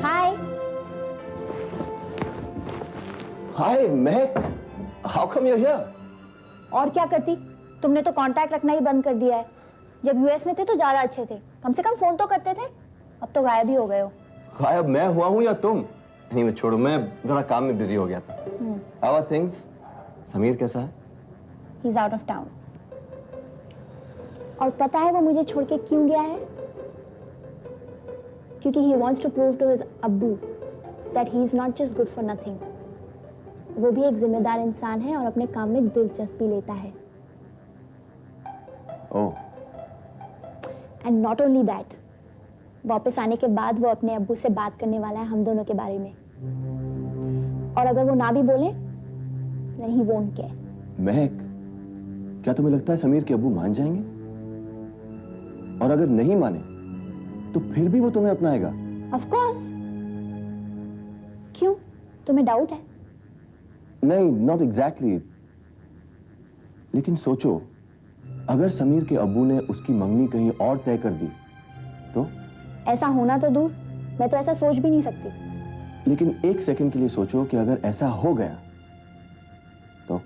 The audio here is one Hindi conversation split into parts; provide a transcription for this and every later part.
Hi. Hi Mahak, how come you here? और क्या करती, तुमने तो कांटेक्ट रखना ही बंद कर दिया है। जब यूएस में थे तो ज्यादा अच्छे थे, कम से कम फोन तो करते थे। अब तो गायब ही हो गए हो। गायब मैं हुआ हूँ या तुम? नहीं छोड़ो, मैं जरा काम में बिजी हो गया था। How are things? समीर कैसा है? He's out of town। और पता है वो मुझे छोड़ के क्यों गया है? क्योंकि he wants to prove to his अब्बू that he is not just good for nothing। वो भी एक जिम्मेदार इंसान है और अपने काम में दिलचस्पी लेता है। ओह। एंड नॉट ओनली दैट, वापस आने के बाद वो अपने अब्बू से बात करने वाला है हम दोनों के बारे में। और अगर वो ना भी बोले, then he won't care। महक, क्या तुम्हें लगता है समीर के अब्बू मान जाएंगे? और अगर नहीं माने तो फिर भी वो तुम्हें अपनाएगा? Of course। क्यों, तुम्हें डाउट है? नहीं, नॉट एग्जैक्टली। लेकिन सोचो, अगर समीर के अब्बू ने उसकी मंगनी कहीं और तय कर दी तो? ऐसा होना तो दूर, मैं तो ऐसा सोच भी नहीं सकती। लेकिन एक सेकंड के लिए सोचो कि अगर ऐसा हो गया तो?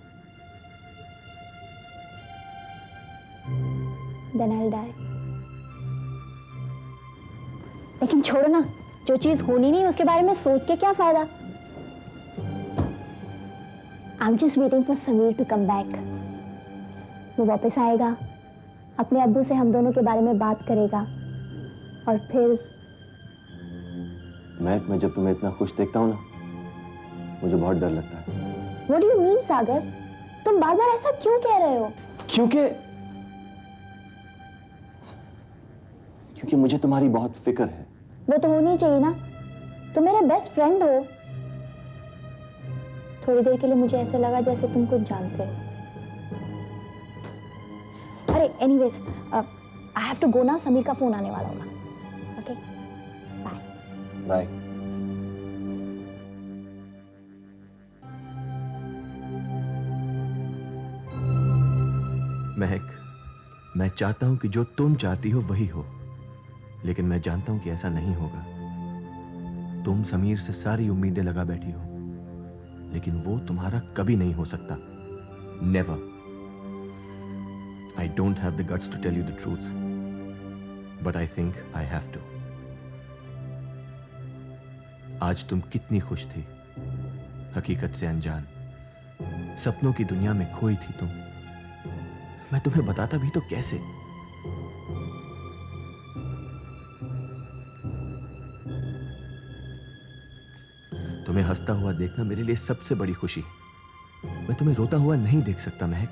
Then I'll die। लेकिन छोड़ो ना, जो चीज होनी नहीं उसके बारे में सोच के क्या फायदा। I'm just waiting for Sameer to come back। वो वापस आएगा, अपने अब्बू से हम दोनों के बारे में बात करेगा और फिर मैं जब तुम्हें इतना खुश देखता हूं ना, मुझे बहुत डर लगता है। What do you mean सागर? तुम बार बार ऐसा क्यों कह रहे हो? क्योंकि मुझे तुम्हारी बहुत फिक्र है। वो तो होनी चाहिए ना, तुम मेरे बेस्ट फ्रेंड हो। थोड़ी देर के लिए मुझे ऐसे लगा जैसे तुम कुछ जानते हो। अरे anyways, I have to go ना, समीर का फोन आने वाला होगा। Okay, bye. बाय। महक, मैं चाहता हूं कि जो तुम चाहती हो वही हो, लेकिन मैं जानता हूं कि ऐसा नहीं होगा। तुम समीर से सारी उम्मीदें लगा बैठी हो, लेकिन वो तुम्हारा कभी नहीं हो सकता। Never. I don't have the guts to tell you the truth, but I think I have to। आज तुम कितनी खुश थी, हकीकत से अनजान, सपनों की दुनिया में खोई थी तुम। मैं तुम्हें बताता भी तो कैसे? तुम्हें हंसता हुआ देखना मेरे लिए सबसे बड़ी खुशी है। मैं तुम्हें रोता हुआ नहीं देख सकता Mehak,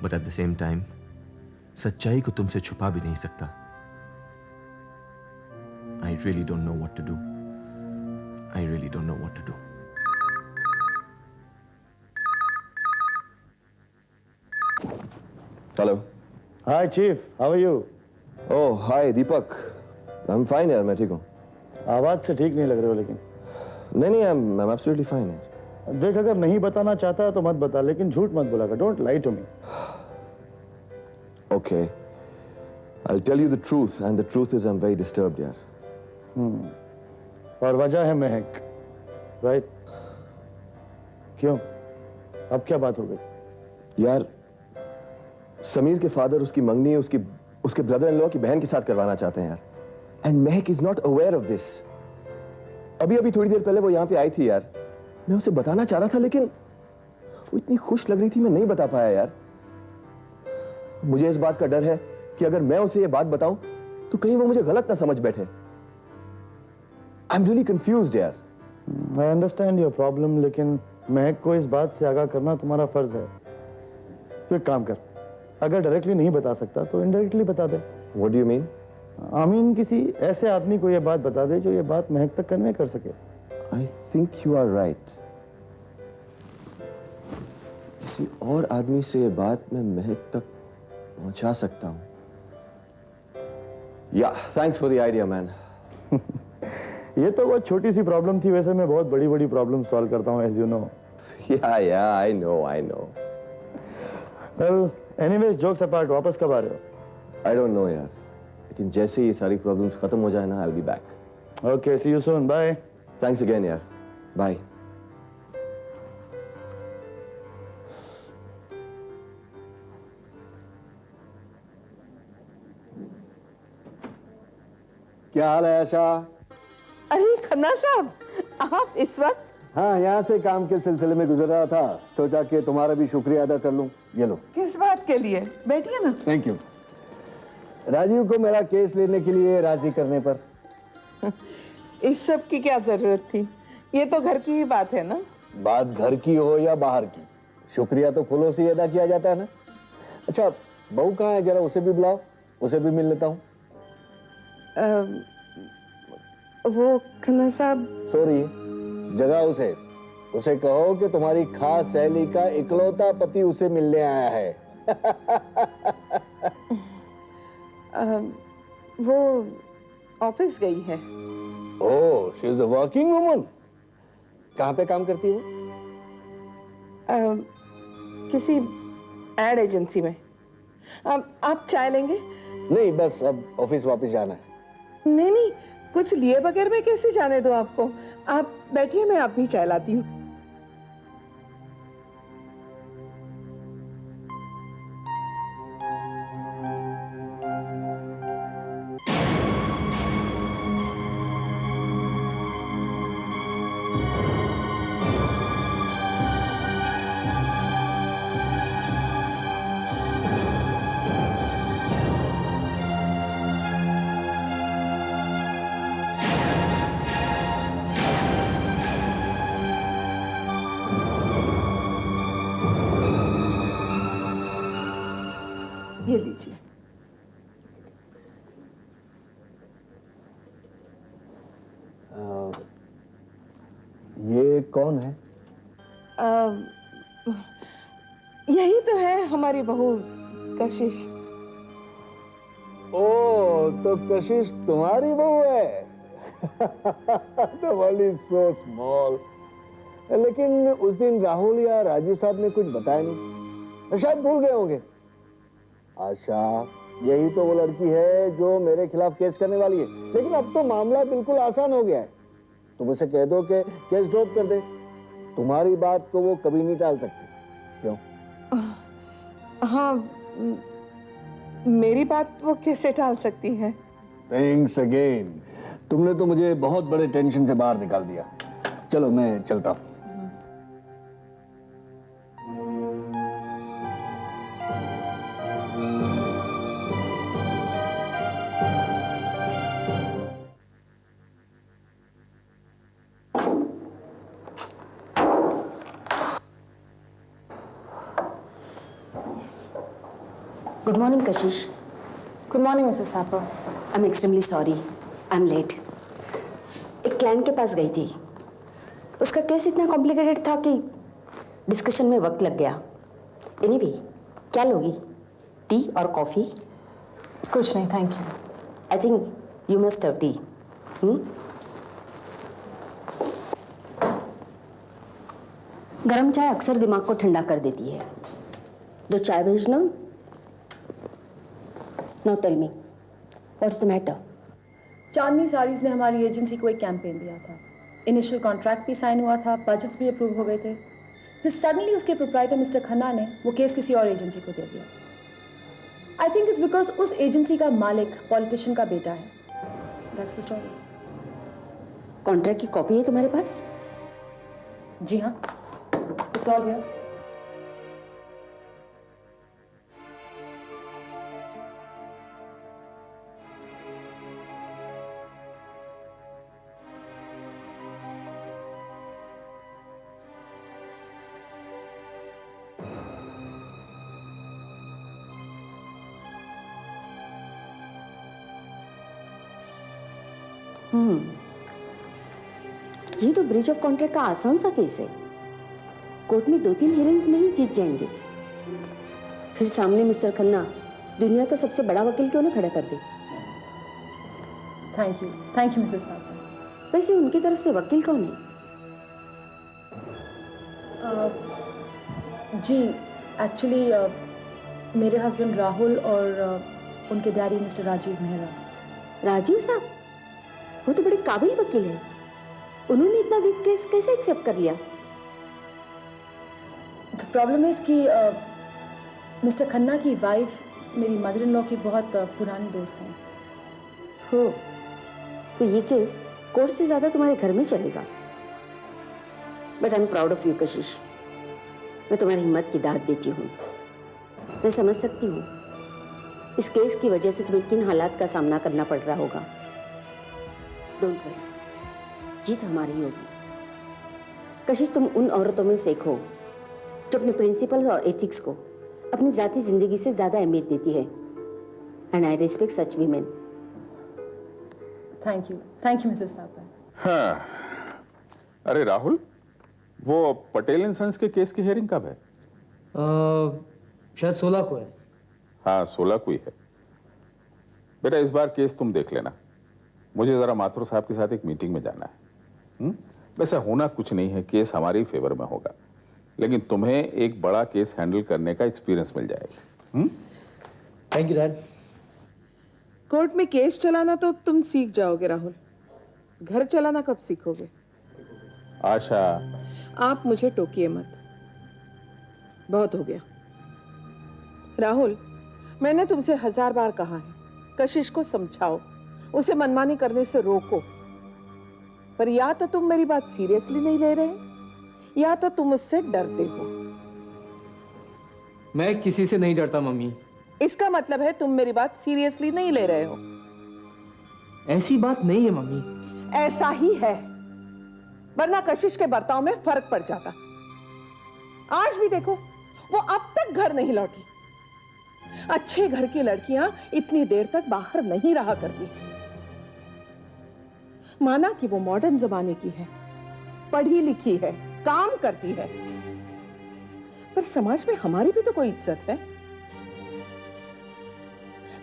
but at the same time सच्चाई को तुमसे छुपा भी नहीं सकता। I really don't know what to do. I really don't know what to do. Hello. Hi chief, how are you? Oh hi Deepak, I am fine यार, मैं ठीक हूँ। आवाज से ठीक नहीं लग रहे हो लेकिन। नहीं आई एम एब्सोल्युटली फाइन यार। देख, अगर नहीं बताना चाहता तो मत बता, लेकिन झूठ मत बोला कर। Don't lie to me. Okay, I'll tell you the truth, and the truth is I'm very disturbed, यार। और वजह है महक, राइट? क्यों? अब क्या बात हो गई? यार, समीर के फादर उसकी मंगनी उसके ब्रदर इन लॉ की बहन के साथ करवाना चाहते हैं यार। And Mahak is not aware of this. अभी थोड़ी देर पहले वो यहाँ पे आई थी यार। मैं उसे बताना चाह रहा था, लेकिन वो इतनी खुश लग रही थी, मैं नहीं बता पाया यार। मुझे इस बात का डर है कि अगर मैं उसे ये बात बताऊं तो कहीं वो मुझे गलत ना समझ बैठे। आई एम रियली कंफ्यूज्ड यार। आई अंडरस्टैंड योर प्रॉब्लम, लेकिन महक को इस बात से आगाह करना तुम्हारा फर्ज है। तो एक काम कर, अगर डायरेक्टली नहीं बता सकता तो इनडायरेक्टली बता दे। What do you mean? I mean किसी ऐसे आदमी को यह बात बता दे जो ये बात महक तक कन्वे कर सके। I think you are right. किसी और आदमी से ये बात मैं महक तक पहुंचा सकता हूं। या thanks for the idea man. ये तो बहुत छोटी सी प्रॉब्लम थी, वैसे मैं बहुत बड़ी बड़ी प्रॉब्लम सॉल्व करता हूँ, as you know. Yeah I know. Well anyways, jokes apart, वापस कब आ रहे हो? आई डोंट नो यार, लेकिन जैसे ही ये सारी प्रॉब्लम्स खत्म हो जाए ना, I will be back. Okay, see you soon, bye. Thanks again यार, बाय। क्या हाल है आशा? अरे खन्ना साहब, आप इस वक्त? हाँ, यहाँ से काम के सिलसिले में गुजर रहा था, सोचा कि तुम्हारा भी शुक्रिया अदा कर लूं। ये लो। किस बात के लिए? बैठिए ना। Thank you. राजीव को मेरा केस लेने के लिए राजी करने पर। इस सब की क्या जरूरत थी? ये तो घर की ही बात है ना। बात घर की हो या बाहर की, शुक्रिया तो फूलों से ही अदा किया जाता है ना। अच्छा, बहू कहाँ है? जरा उसे भी बुलाओ, उसे भी मिल लेता हूँ। वो खन्ना साहब। सॉरी, जगह उसे कहो कि तुम्हारी खास सहेली का इकलौता पति उसे मिलने आया है। वो ऑफिस गई है। Oh, she is a working woman. कहाँ पे काम करती हो? किसी एड एजेंसी में। आप चाय लेंगे? नहीं, बस अब ऑफिस वापस जाना है। नहीं नहीं, कुछ लिए बगैर मैं कैसे जाने दूं आपको। आप बैठिए, मैं आप भी चाय लाती हूँ। ये लीजिए। ये कौन है? यही तो है हमारी बहू कशिश। ओ, तो कशिश तुम्हारी बहू है? The world is so small. लेकिन उस दिन राहुल या राजीव साहब ने कुछ बताया नहीं, शायद भूल गए होंगे। आशा, यही तो वो लड़की है जो मेरे खिलाफ केस करने वाली है। लेकिन अब तो मामला बिल्कुल आसान हो गया है। तुम उसे कह दो कि केस ड्रॉप कर दे। तुम्हारी बात को वो कभी नहीं टाल सकती। क्यों? हाँ, मेरी बात वो कैसे टाल सकती है? Thanks again. तुमने तो मुझे बहुत बड़े टेंशन से बाहर निकाल दिया। चलो, मैं चलता हूँ। Good morning, Kashish. Good morning, Mrs. Thapar. I'm extremely sorry. I'm late. एक क्लाइंट के पास गई थी। उसका केस इतना कॉम्प्लिकेटेड था कि डिस्कशन में वक्त लग गया। एनीवे, क्या लोगी? टी और कॉफी? कुछ नहीं, thank you. I think you must have T. गरम चाय अक्सर दिमाग को ठंडा कर देती है। दो चाय भेजना। Now tell me, what's the matter? चांदनी साड़ीज ने हमारी एजेंसी को एक कैंपेन दिया था। इनिशियल कॉन्ट्रैक्ट भी साइन हुआ था, बजट्स भी अप्रूव हो गए थे। फिर सडनली उसके प्रोप्राइटर मिस्टर खन्ना ने वो केस किसी और एजेंसी को दे दिया। आई थिंक इट्स बिकॉज उस एजेंसी का मालिक पॉलिटिशियन का बेटा है। That's the story. कॉन्ट्रैक्ट की कॉपी है तुम्हारे पास? जी हाँ, इट्स ऑल हियर। ये तो ब्रीच ऑफ कॉन्ट्रैक्ट का आसान सा केस है। कोर्ट में 2-3 हियरिंग्स में ही जीत जाएंगे। फिर सामने मिस्टर खन्ना दुनिया का सबसे बड़ा वकील क्यों ना खड़ा कर दे। Thank you Mrs Thapar. वैसे उनकी तरफ से वकील कौन है? जी, एक्चुअली मेरे हस्बैंड राहुल और उनके डैडी मिस्टर राजीव मेहरा। राजीव साहब, वो तो बड़े काबिल वकील हैं। उन्होंने इतना बिग केस कैसे एक्सेप्ट कर लिया? द प्रॉब्लम इज कि मिस्टर खन्ना की वाइफ मेरी मदर इन लॉ की बहुत पुरानी दोस्त है। हो, तो ये केस कोर्ट से ज्यादा तुम्हारे घर में चलेगा। But I am proud of you कशिश। मैं तुम्हारी हिम्मत की दाद देती हूँ। मैं समझ सकती हूँ इस केस की वजह से तुम्हें किन हालात का सामना करना पड़ रहा होगा। डोंट वरी, जीत हमारी ही होगी। कशिश, तुम उन औरतों में से एक हो जो अपने प्रिंसिपल और एथिक्स को अपनी जाती जिंदगी से ज्यादा अहमियत देती है। And I respect such women. Thank you Mrs Thapar. हाँ, अरे राहुल, वो पटेल एंड सन्स के केस की हियरिंग कब है? शायद 16 को है। हाँ, 16 को ही है। बेटा, इस बार केस तुम देख लेना। मुझे जरा माथुर साहब के साथ एक मीटिंग में जाना है। वैसे होना कुछ नहीं है, केस हमारे ही फेवर में होगा, लेकिन तुम्हें एक बड़ा केस हैंडल करने का एक्सपीरियंस मिल जाएगा। Thank you dad. कोर्ट में केस चलाना तो तुम सीख जाओगे राहुल, घर चलाना कब सीखोगे? आशा, आप मुझे टोकिए मत, बहुत हो गया। राहुल, मैंने तुमसे 1000 बार कहा है, कशिश को समझाओ, उसे मनमानी करने से रोको। पर या तो तुम मेरी बात सीरियसली नहीं ले रहे, या तो तुम उससे डरते हो। मैं किसी से नहीं डरता मम्मी। इसका मतलब है तुम मेरी बात सीरियसली नहीं ले रहे हो। ऐसी बात नहीं है मम्मी। ऐसा ही है, वरना कशिश के बर्ताव में फर्क पड़ जाता। आज भी देखो, वो अब तक घर नहीं लौटी। अच्छे घर की लड़कियां इतनी देर तक बाहर नहीं रहा करती। माना कि वो मॉडर्न जमाने की है, पढ़ी लिखी है, काम करती है, पर समाज में हमारी भी तो कोई इज्जत है।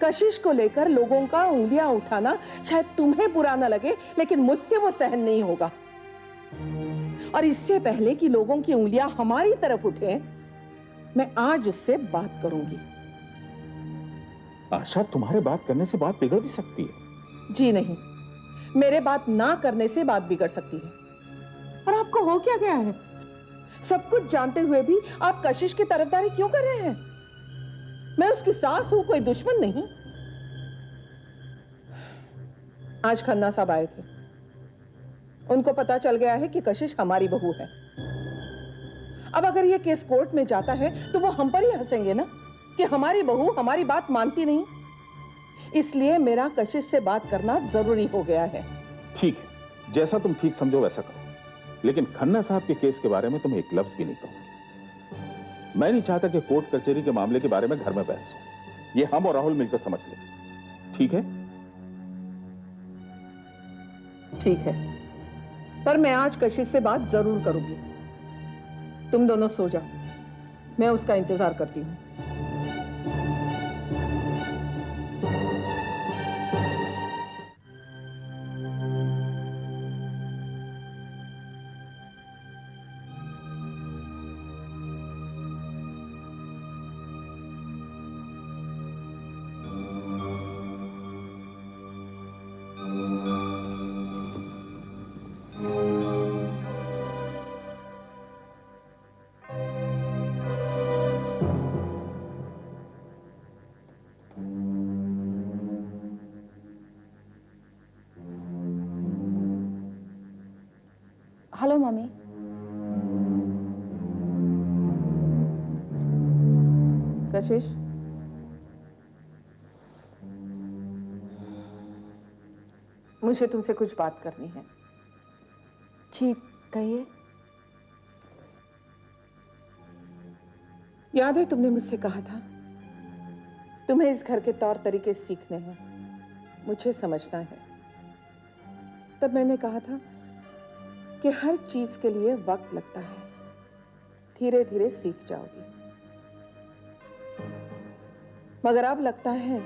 कशिश को लेकर लोगों का उंगलियां उठाना शायद तुम्हें बुरा ना लगे, लेकिन मुझसे वो सहन नहीं होगा। और इससे पहले कि लोगों की उंगलियां हमारी तरफ उठे, मैं आज उससे बात करूंगी। आशा, तुम्हारे बात करने से बात बिगड़ भी सकती है। जी नहीं, मेरे बात ना करने से बात बिगड़ सकती है। और आपको हो क्या गया है? सब कुछ जानते हुए भी आप कशिश की तरफदारी क्यों कर रहे हैं? मैं उसकी सास हूं, कोई दुश्मन नहीं। आज खन्ना साहब आए थे, उनको पता चल गया है कि कशिश हमारी बहू है। अब अगर यह केस कोर्ट में जाता है तो वो हम पर ही हंसेंगे ना कि हमारी बहू हमारी बात मानती नहीं। इसलिए मेरा कशिश से बात करना जरूरी हो गया है। ठीक है, जैसा तुम ठीक समझो वैसा करो, लेकिन खन्ना साहब के केस के बारे में तुम एक लफ्ज भी नहीं कहूंगी। मैं नहीं चाहता कि कोर्ट कचहरी के मामले के बारे में घर में बहस हो। ये हम और राहुल मिलकर समझ लें, ठीक है? ठीक है, पर मैं आज कशिश से बात जरूर करूंगी। तुम दोनों सो जाओ, मैं उसका इंतजार करती हूं। Hello mummy. कशिश, मुझे तुमसे कुछ बात करनी है। जी कहिए। याद है तुमने मुझसे कहा था तुम्हें इस घर के तौर तरीके सीखने हैं, मुझे समझना है। तब मैंने कहा था कि हर चीज के लिए वक्त लगता है, धीरे धीरे सीख जाओगी। मगर अब लगता है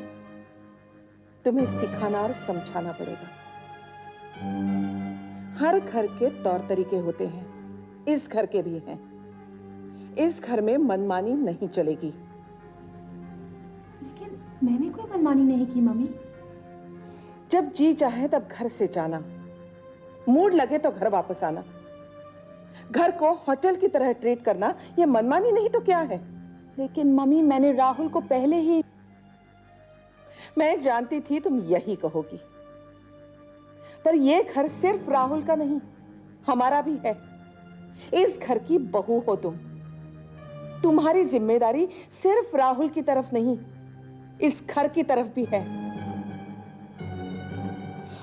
तुम्हें सिखाना और समझाना पड़ेगा। हर घर के तौर तरीके होते हैं, इस घर के भी हैं। इस घर में मनमानी नहीं चलेगी। लेकिन मैंने कोई मनमानी नहीं की मम्मी। जब जी चाहे तब घर से जाना, मूड लगे तो घर वापस आना। घर को होटल की तरह ट्रीट करना ये मनमानी नहीं तो क्या है? लेकिन मम्मी, मैंने राहुल को पहले ही... मैं जानती थी तुम यही कहोगी, पर यह घर सिर्फ राहुल का नहीं, हमारा भी है। इस घर की बहू हो तुम। तुम्हारी जिम्मेदारी सिर्फ राहुल की तरफ नहीं, इस घर की तरफ भी है।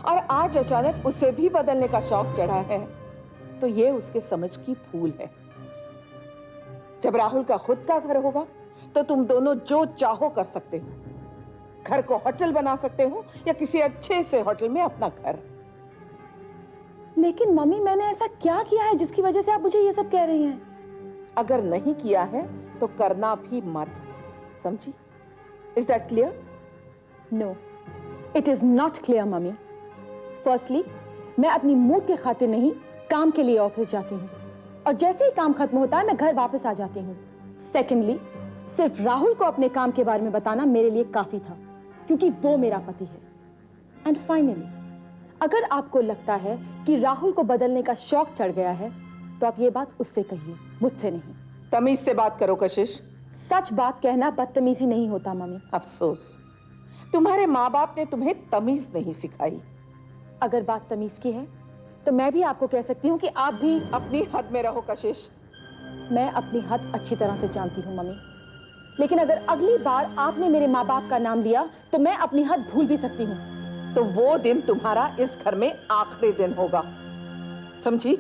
और आज अचानक उसे भी बदलने का शौक चढ़ा है, तो यह उसके समझ की भूल है। जब राहुल का खुद का घर होगा तो तुम दोनों जो चाहो कर सकते हो। घर को होटल बना सकते हो या किसी अच्छे से होटल में अपना घर। लेकिन मम्मी, मैंने ऐसा क्या किया है जिसकी वजह से आप मुझे ये सब कह रही हैं? अगर नहीं किया है तो करना भी मत, समझी? Is that clear? No, it is not clear mummy. Firstly, मैं अपनी मूड के खातिर नहीं, काम के लिए ऑफिस जाती हूँ, और जैसे ही काम खत्म होता है मैं घर वापस आ जाती हूँ। सेकेंडली, सिर्फ राहुल को अपने काम के बारे में बताना मेरे लिए काफी था, क्योंकि वो मेरा पति है। एंड फाइनली, अगर आपको लगता है कि राहुल को बदलने का शौक चढ़ गया है, तो आप ये बात उससे कहिए, मुझसे नहीं। तमीज से बात करो कशिश। सच बात कहना बदतमीजी नहीं होता मम्मी। अफसोस, तुम्हारे माँ बाप ने तुम्हें तमीज नहीं सिखाई। अगर बात तमीज की है तो मैं भी आपको कह सकती हूँ कि आप भी... अपनी हद में रहो कशिश। मैं अपनी हद अच्छी तरह से जानती हूँ मम्मी, लेकिन अगर अगली बार आपने मेरे माँ बाप का नाम लिया तो मैं अपनी हद भूल भी सकती हूँ। तो वो दिन तुम्हारा इस घर में आखिरी दिन होगा, समझी?